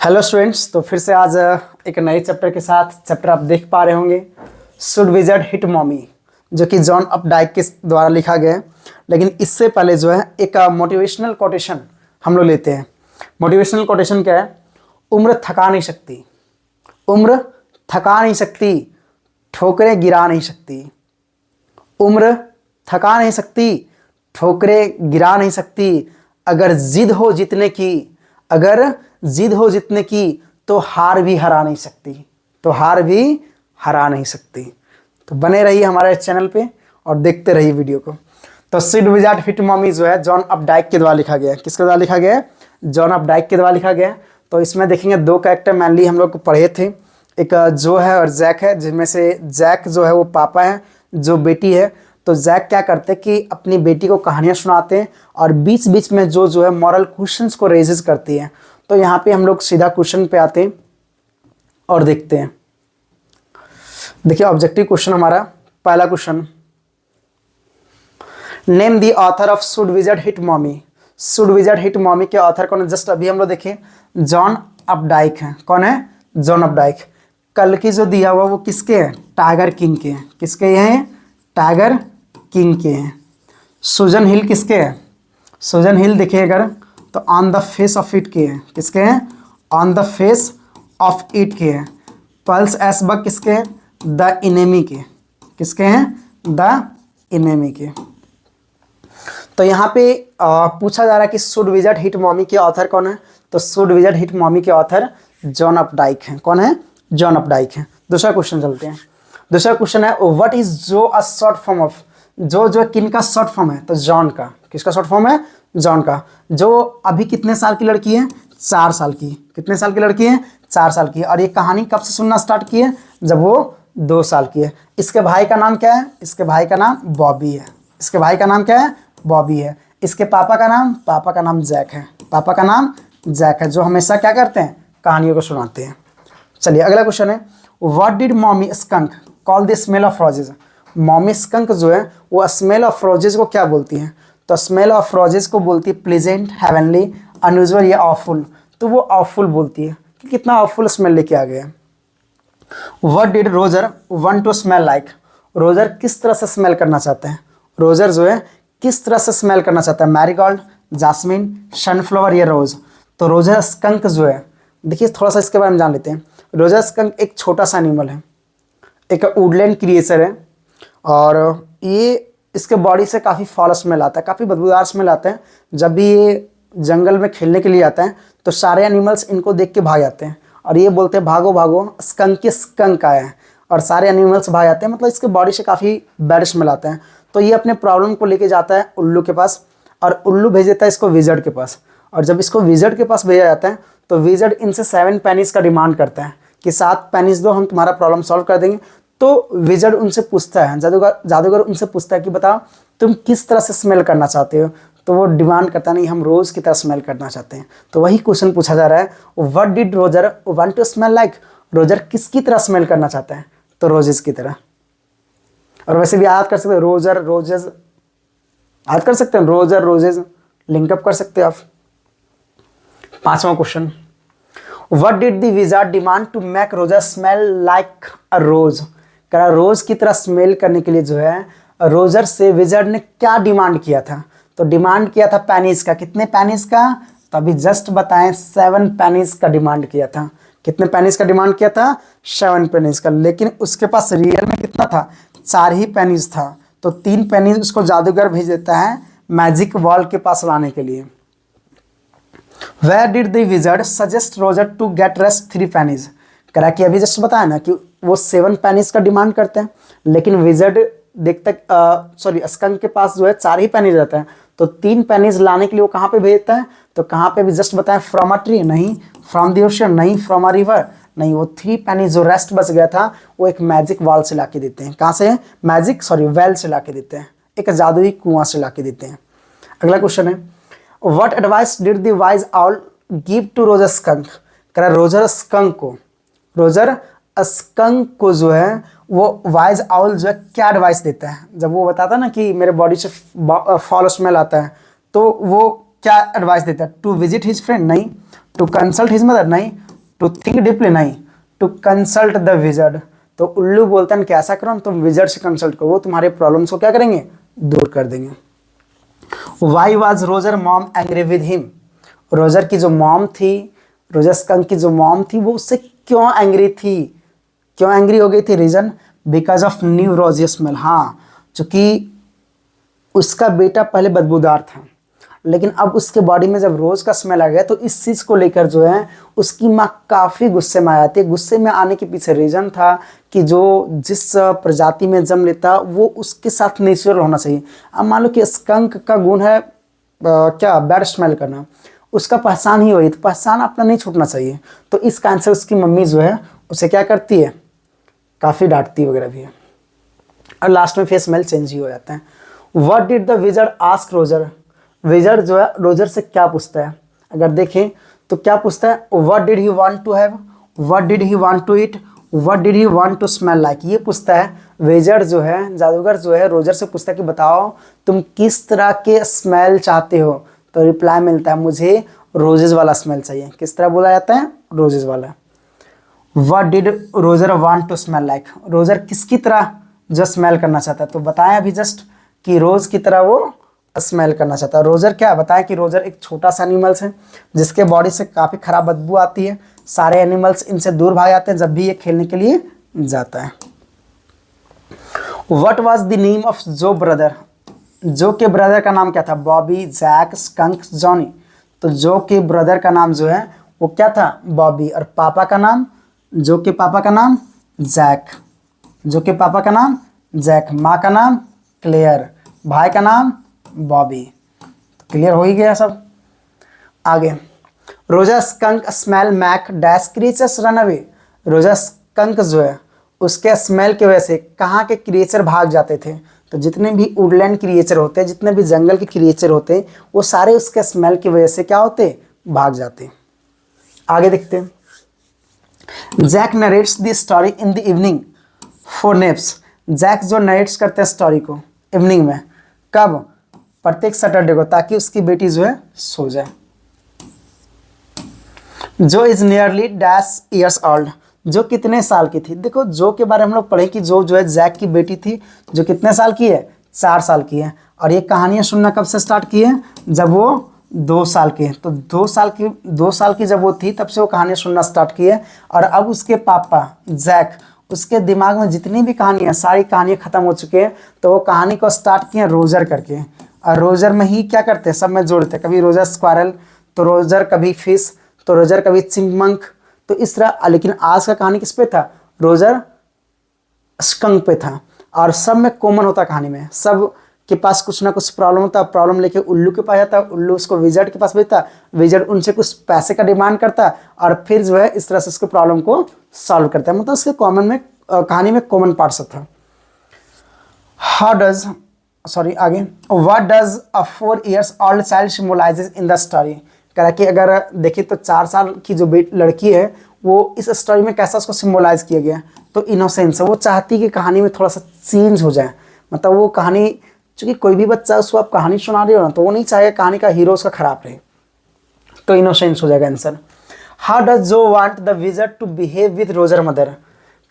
Hello students, तो फिर से आज एक नए चैप्टर के साथ चैप्टर आप देख पा रहे होंगे शुड विजर्ड हिट मॉमी, जो कि जॉन अपडाइक के द्वारा लिखा गया है। लेकिन इससे पहले जो है एक मोटिवेशनल कोटेशन हम लोग लेते हैं। मोटिवेशनल कोटेशन क्या है? उम्र थका नहीं सकती, उम्र थका नहीं सकती, ठोकरें गिरा नहीं सकती। उम्र थका नहीं सकती, ठोकरें गिरा नहीं सकती। अगर जिद हो जीतने की, अगर जिद हो जीतने की, तो हार भी हरा नहीं सकती, तो हार भी हरा नहीं सकती। तो बने रहिए हमारे चैनल पे और देखते रहिए वीडियो को। तो शुड विजर्ड हिट मॉमी जो है जॉन अपडाइक के द्वारा लिखा गया है। किसके द्वारा लिखा गया है? जॉन अपडाइक के द्वारा लिखा गया है। तो इसमें देखेंगे दो कैरेक्टर मैनली हम लोग को पढ़े थे, एक जो है और जैक है, जिनमें से जैक जो है वो पापा है, जो बेटी है। तो जैक क्या करते हैं कि अपनी बेटी को कहानियाँ सुनाते हैं और बीच बीच में जो है मॉरल क्वेश्चंस को रेजेस करती है। तो यहाँ पे हम लोग सीधा क्वेश्चन पे आते हैं और देखते हैं। देखिए ऑब्जेक्टिव क्वेश्चन हमारा पहला question, name the author of should wizard hit mommy. Should wizard hit mommy के ऑथर कौन है? जस्ट अभी हम लोग देखें जॉन अपडाइक है। कौन है? जॉन अपडाइक। कल की जो दिया हुआ वो किसके हैं? टाइगर किंग के हैं। किसके हैं? टाइगर किंग के हैं। सुजन हिल किसके हैं? सुजन हिल देखिए अगर तो on the face of it के हैं। किसके हैं? On the face of it के हैं। पल्स एस बग किसके हैं? द इनेमी के। किसके हैं? द इनेमी के। तो यहाँ पे पूछा जा रहा है कि शुड विजर्ड हिट मॉमी के ऑथर कौन है? तो शुड विजर्ड हिट मॉमी के ऑथर जॉन अपडाइक हैं। कौन है? जॉन अपडाइक हैं। दूसरा क्वेश्चन चलते हैं। दूसरा क्वेश्चन है व्हाट इज जो अ शॉर्ट फॉर्म ऑफ। जो किन का शॉर्ट फॉर्म है? तो जॉन का। किसका शॉर्ट फॉर्म है? जॉन का। जो अभी कितने साल की लड़की है? 4 साल की। कितने साल की लड़की है? 4 साल की। और ये कहानी कब से सुनना स्टार्ट की है? जब वो 2 साल की है। इसके भाई का नाम क्या है? इसके भाई का नाम बॉबी है। इसके भाई का नाम क्या है? बॉबी है। इसके पापा का नाम जैक है। पापा का नाम जैक है, जो हमेशा क्या करते हैं? कहानियों को सुनाते हैं। चलिए अगला क्वेश्चन है what did mommy skunk call the smell of roses. Mommy skunk जो है वो स्मेल ऑफ रोजेज को क्या बोलती हैं? तो स्मेल ऑफ रोजेज को बोलती है प्लेजेंट, हेवनली, अनयूजुअल या ऑफुल। तो वो ऑफुल बोलती है कि कितना ऑफुल स्मेल लेके आ गया। What did Roger want to smell like. Roger किस तरह से स्मेल करना चाहते हैं? रोजर जो है किस तरह से स्मेल करना चाहता है? मैरीगोल्ड, जास्मिन, सनफ्लावर या रोज। तो रोजर स्कंक जो है, देखिए थोड़ा सा इसके बारे में जान लेते हैं। रोजर स्कंक एक छोटा सा एनिमल है, एक वुडलैंड क्रिएचर है, और ये इसके बॉडी से काफ़ी फॉल स्मेल आता है, काफ़ी बदबूदार स्मेल आता है। जब भी ये जंगल में खेलने के लिए आता है तो सारे एनिमल्स इनको देख के भाग जाते हैं और ये बोलते हैं भागो भागो, स्कंक आया है। और सारे एनिमल्स भाग जाते हैं, मतलब इसके बॉडी से काफ़ी बैड स्मेल आता है। तो ये अपने प्रॉब्लम को लेके जाता है उल्लू के पास, और उल्लू भेज देता है इसको विजर्ड के पास। और जब इसको विजर्ड के पास भेजा जाता है तो विजर्ड इनसे 7 पेनीज का डिमांड करता है कि 7 पेनीज दो, हम तुम्हारा प्रॉब्लम सॉल्व कर देंगे। तो विजर्ड उनसे पूछता है, जादूगर उनसे पूछता है कि बताओ तुम किस तरह से स्मेल करना चाहते हो। तो वो डिमांड करता नहीं, हम रोज़ की तरह स्मेल करना चाहते हैं। तो वही क्वेश्चन पूछा जा रहा है what did Roger want to smell like. Roger किसकी तरह स्मेल करना चाहता है? तो रोजेस की तरह। और वैसे भी याद कर सकते हैं रोजर रोजेस, याद कर सकते हैं रोजर रोजेस, लिंकअप कर सकते हैं आप। 5वां question what did the wizard demand to make Roger smell like a rose. कह रोज की तरह स्मेल करने के लिए जो है रोजर से विजार्ड ने क्या डिमांड किया था? तो डिमांड किया था पेनीज का। कितने पेनीज का? तो अभी जस्ट बताएं 7 पेनीज का डिमांड किया था। कितने पेनीज का डिमांड किया था? 7 पेनीज का। लेकिन उसके पास रियल में कितना था? 4 ही पेनीज था। तो 3 पेनीज उसको जादूगर भेज देता है मैजिक वॉल के पास लाने के लिए। Where did the wizard suggest Roger to get rest 3 pennies? करा कि अभी जस्ट बताया ना कि वो 7 पेनीज का डिमांड करते हैं, लेकिन विजर्ड देखते स्कंक के पास जो है 4 ही पेनीज रहता है। तो 3 पेनीज लाने के लिए वो कहाँ पे भेजता है? तो कहाँ पे भी जस्ट बताएं, फ्रॉम अ ट्री नहीं, फ्रॉम द ओशन नहीं, फ्रॉम अ रिवर नहीं। वो 3 पेनीज जो रेस्ट बच गया था वो एक मैजिक वॉल से ला के देते हैं। कहाँ से? वेल से ला के देते हैं, एक जादुई कुआं से ला के देते हैं। अगला क्वेश्चन है What advice did the wise owl give to Roger Skunk? कह रहा रोजर स्कंक को जो है वो वाइज आउल जो है क्या एडवाइस देता है? जब वो बताता ना कि मेरे बॉडी से फॉल स्मेल आता है, तो वो क्या एडवाइस देता है? टू विजिट हिज फ्रेंड नहीं, टू कंसल्ट हिज मदर नहीं, टू थिंक डीपली नहीं, टू कंसल्ट द विजर्ड। तो उल्लू बोलता है कि ऐसा करो, तुम विजर्ड से कंसल्ट करो, वो तुम्हारे प्रॉब्लम्स को क्या करेंगे, दूर कर देंगे। Why was Roger mom angry with him. Roger की जो मॉम थी, रोजर स्कंक की जो मॉम थी, वो उससे क्यों एंग्री थी, क्यों एंग्री हो गई थी? रीजन बिकॉज ऑफ न्यू रोजी स्मेल। हाँ, चूंकि उसका बेटा पहले बदबूदार था, लेकिन अब उसके बॉडी में जब रोज का स्मेल आ गया तो इस चीज को लेकर जो है उसकी माँ काफी गुस्से में आ जाती है। गुस्से में आने के पीछे रीजन था कि जो जिस प्रजाति में जन्म लेता वो उसके साथ नेचुरल होना चाहिए। अब मान लो कि स्कंक का गुण है क्या, बैड स्मेल करना, उसका पहचान ही वही, तो पहचान अपना नहीं छूटना चाहिए। तो इस कारण से उसकी मम्मी जो है उसे क्या करती है, काफ़ी डांटती वगैरह भी है, और लास्ट में फिर स्मेल चेंज ही हो जाता है। What did the wizard ask Roger. Wizard जो है रोजर से क्या पूछता है, अगर देखें तो क्या पूछता है, what did he want to have, what did he want to eat, what did he want to smell like. ये पूछता है विजर्ड जो है, जादूगर जो है रोजर से पूछता है कि बताओ तुम किस तरह के स्मेल चाहते हो। तो रिप्लाई मिलता है मुझे रोजेज वाला स्मेल चाहिए। किस तरह बोला जाता है, रोजेज वाला। What did Roger want to smell like. Roger किसकी तरह जो स्मेल करना चाहता है, तो बताया अभी जस्ट कि रोज की तरह वो स्मेल करना चाहता है। रोजर क्या बताया कि रोजर एक छोटा सा एनिमल्स है जिसके बॉडी से काफ़ी खराब बदबू आती है, सारे एनिमल्स इनसे दूर भाग जाते हैं जब भी ये खेलने के लिए जाता है। What was the name of जो ब्रदर। जो के ब्रदर का नाम क्या था, बॉबी, जैक, स्कंक, जॉनी। तो जो के ब्रदर का नाम जो है वो क्या था, बॉबी, और पापा का नाम, जो के पापा का नाम जैक, जो के पापा का नाम जैक, माँ का नाम क्लेयर, भाई का नाम बॉबी। तो क्लियर हो ही गया सब। आगे, Roger skunk smell make dash creatures run away. Roger skunk जो है उसके स्मेल की वजह से कहाँ के क्रिएचर भाग जाते थे, तो जितने भी वुडलैंड क्रिएचर होते हैं, जितने भी जंगल के क्रिएचर होते हैं, वो सारे उसके स्मेल की वजह से क्या होते, भाग जाते। आगे देखते हैं। Jack narrates the story in the evening for naps. Jack जो नरेट्स करते हैं स्टोरी को इवनिंग में, कब, प्रत्येक सैटरडे को, ताकि उसकी बेटी जो है सो जाए। जो is nearly dash years old. जो कितने साल की थी, देखो जो के बारे में हम लोग पढ़े कि जो है जैक की बेटी थी, जो कितने साल की है, 4 साल की है। और ये कहानियाँ सुनना कब से स्टार्ट की है, जब वो 2 साल की है। तो 2 साल की जब वो थी तब से वो कहानियाँ सुनना स्टार्ट की है। और अब उसके पापा जैक, उसके दिमाग में जितनी भी कहानियाँ, सारी कहानियाँ ख़त्म हो चुकी हैं, तो वो कहानी को स्टार्ट किए रोजर करके। और रोजर में ही क्या करते हैं, सब में जोड़ते हैं, कभी रोजर स्क्वायरल, तो रोजर कभी फिश, तो रोजर कभी चिंपमंक, तो इस तरह। लेकिन आज का कहानी किस पे था, रोजर स्कंक पे था। और सब में कॉमन होता कहानी में, सब के पास कुछ ना कुछ प्रॉब्लम होता, प्रॉब्लम लेके उल्लू के पास जाता, उल्लू उसको विजर्ड के पास भेजता, विजर्ड उनसे कुछ पैसे का डिमांड करता, और फिर जो है इस तरह से उसके प्रॉब्लम को सॉल्व करता है। मतलब उसके कॉमन में कहानी में कॉमन पार्ट सब था। हाउ डज आगे, what does a 4 years old child symbolises in the story. कह रहा कि अगर देखिए तो 4 साल की जो लड़की है वो इस स्टोरी में कैसा उसको सिम्बोलाइज किया गया, तो इनोसेंस है। वो चाहती कि कहानी में थोड़ा सा चेंज हो जाए, मतलब वो कहानी, चूँकि कोई भी बच्चा उसको आप कहानी सुना रहे हो ना, तो वो नहीं चाहेगा कहानी का हीरो उसका खराब रहे, तो इनोसेंस हो जाएगा answer. How does Jo want the wizard to behave with Roger mother.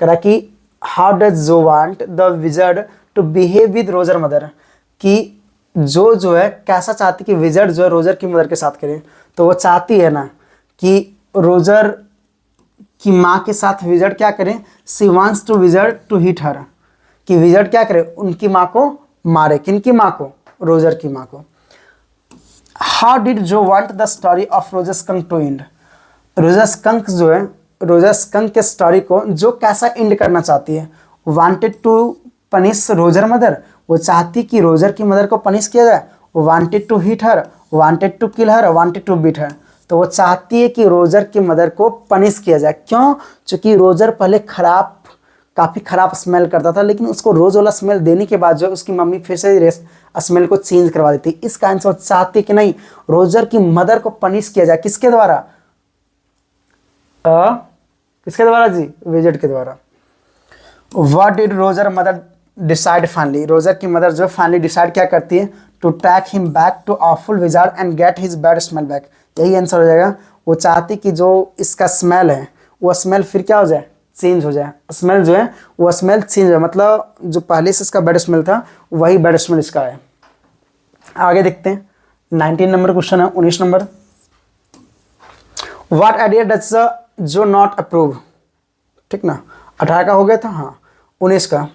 कह रहा कि how does Jo want the wizard to behave with Roger mother, कि जो है कैसा चाहती कि विजर्ड जो है रोजर की मदर के साथ करे। तो वो चाहती है ना कि रोजर की माँ के साथ विजर्ड क्या करें, she wants to wizard to hit her, कि विजर्ड क्या करे, उनकी माँ को मारे। किनकी माँ को, रोजर की माँ को। How did Jo want the story of Roger skunk to end. Roger skunk जो है, रोजर स्कंक के स्टोरी को जो कैसा एंड करना चाहती है, wanted to punish Roger mother, वो चाहती कि रोजर की मदर को पनिश किया जाए। Wanted to hit her, wanted to kill her, wanted to beat her, तो वो चाहती है कि रोजर की मदर को पनिश किया जाए। क्यों, क्योंकि रोजर पहले काफ़ी खराब स्मेल करता था, लेकिन उसको रोज वाला स्मेल देने के बाद जो उसकी मम्मी फिर से स्मेल को चेंज करवा देती। इस कारण से वो चाहती कि नहीं, रोजर की मदर को पनिश किया जाए। किसके द्वारा, किसके द्वारा जी, विजर्ड के द्वारा। What did Roger mother decide finally. Roger की मदर जो फाइनली डिसाइड क्या करती है, to take him back to awful wizard and get his bad smell back. यही आंसर हो जाएगा। वो चाहती कि जो इसका स्मेल है वो स्मेल फिर क्या हो जाए, चेंज हो जाए। स्मेल जो है वो स्मेल चेंज हो जाए, मतलब जो पहले से इसका बैड स्मेल था वही बैड स्मेल इसका है। आगे देखते हैं 19 नंबर क्वेश्चन है, 19 नंबर। व्हाट आइडिया डज जो नॉट अप्रूव, ठीक ना, 18 का हो गया था, हाँ 19 का।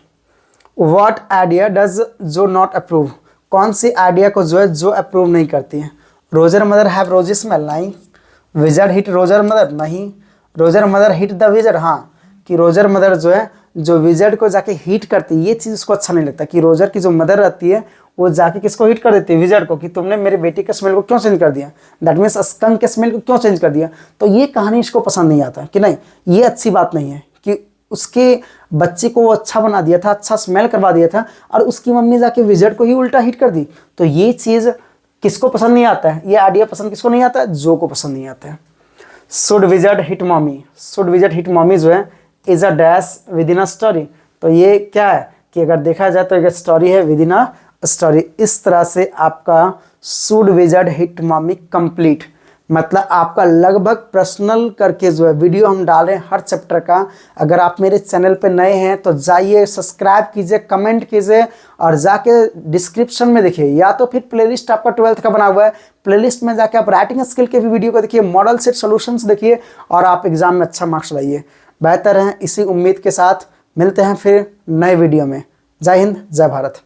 व्हाट आइडिया डज जो नॉट अप्रूव, कौन सी आइडिया को जो है जो अप्रूव नहीं करती है। Roger mother have rose smell, नहीं। विजर्ड हिट रोजर मदर, नहीं। Roger mother hit the wizard, हाँ, कि रोजर मदर जो है जो विजर्ड को जाके हिट करती है, ये चीज़ उसको अच्छा नहीं लगता कि रोजर की जो मदर रहती है वो जाके किसको हिट कर देती है, विजर्ड को, कि तुमने मेरे बेटी के स्मेल को क्यों चेंज कर दिया, दैट मीन्स स्कंक के स्मेल को क्यों चेंज कर दिया। तो ये कहानी इसको पसंद नहीं आता कि नहीं, ये अच्छी बात नहीं है कि उसके बच्चे को वो अच्छा बना दिया था, अच्छा स्मेल करवा दिया था, और उसकी मम्मी जाके विजर्ड को ही उल्टा हिट कर दी। तो ये चीज़ किसको पसंद नहीं आता है, ये आइडिया पसंद किसको नहीं आता है, जो को पसंद नहीं आता है। Should wizard hit mommy, should wizard hit mommy जो है is a dash within a story. तो ये क्या है कि अगर देखा जाए तो एक स्टोरी है विद इन अ स्टोरी। इस तरह से आपका should wizard hit mommy complete, मतलब आपका लगभग पर्सनल करके जो है वीडियो हम डाल रहे हैं हर चैप्टर का। अगर आप मेरे चैनल पे नए हैं तो जाइए, सब्सक्राइब कीजिए, कमेंट कीजिए, और जाके डिस्क्रिप्शन में देखिए, या तो फिर प्लेलिस्ट आपका 12th का बना हुआ है, प्लेलिस्ट में जाके आप राइटिंग स्किल के भी वीडियो को देखिए, मॉडल सेट सॉल्यूशंस देखिए, और आप एग्जाम में अच्छा मार्क्स लाइए। बेहतर है, इसी उम्मीद के साथ मिलते हैं फिर नए वीडियो में। जय हिंद, जय भारत।